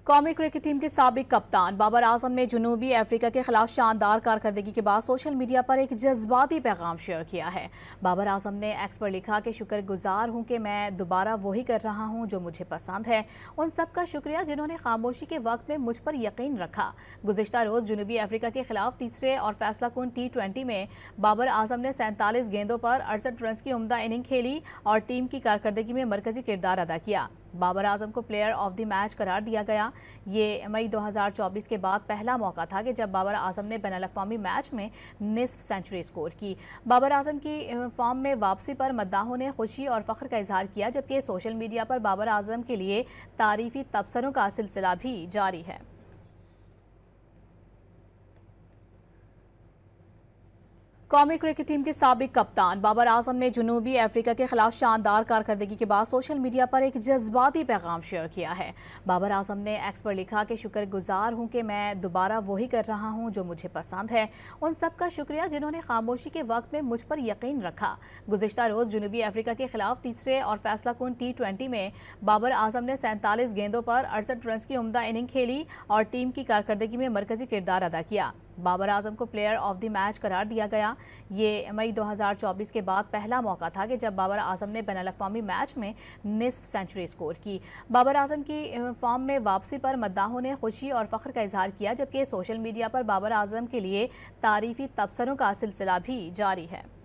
कौमी cricket team के साबिक कप्तान बाबर आजम ने जनूबी अफ्रीका के खिलाफ शानदार कारकर्दगी के बाद सोशल मीडिया पर एक जज्बाती पैगाम शेयर किया है। बाबर आजम ने एक्स पर लिखा कि शुक्रगुजार हूं कि मैं दोबारा वही कर रहा हूं जो मुझे पसंद है। उन सब का शुक्रिया जिन्होंने खामोशी के वक्त में मुझ पर यकीन रखा। गुज़िश्ता रोज़ जनूबी अफ्रीका के खिलाफ तीसरे और फैसलाकुन T20 में बाबर आजम ने 47 गेंदों पर 68 रन की उम्दा इनिंग खेली और टीम की कारकर्दगी में मरकजी किरदार अदा किया। बाबर आजम को प्लेयर ऑफ द मैच करार दिया गया। ये मई 2024 के बाद पहला मौका था कि जब बाबर आजम ने बैनुल-अक़वामी मैच में निस्फ सेंचुरी स्कोर की। बाबर आजम की फॉर्म में वापसी पर मद्दाहों ने खुशी और फख्र का इजहार किया, जबकि सोशल मीडिया पर बाबर आजम के लिए तारीफी तबसरों का सिलसिला भी जारी है। कौमी क्रिकेट टीम के साबिक कप्तान बाबर आजम ने जनूबी अफ्रीका के खिलाफ शानदार कारकर्दगी के बाद सोशल मीडिया पर एक जज्बाती पैगाम शेयर किया है। बाबर आजम ने एक्स पर लिखा कि शुक्रगुजार हूं कि मैं दोबारा वही कर रहा हूं जो मुझे पसंद है। उन सब का शुक्रिया जिन्होंने खामोशी के वक्त में मुझ पर यकीन रखा। गुज़िश्ता रोज़ जनूबी अफ्रीका के खिलाफ तीसरे और फैसलाकुन T20 में बाबर आजम ने 47 गेंदों पर 68 रन की उम्दा इनिंग खेली और टीम की कारकर्दगी में मरकजी किरदार अदा किया। बाबर आजम को प्लेयर ऑफ द मैच करार दिया गया। ये मई 2024 के बाद पहला मौका था कि जब बाबर आजम ने बैनुल-अक़वामी मैच में निस्फ सेंचुरी स्कोर की। बाबर आजम की फॉर्म में वापसी पर मद्दाहों ने खुशी और फख्र का इजहार किया, जबकि सोशल मीडिया पर बाबर आजम के लिए तारीफी तबसरों का सिलसिला भी जारी है।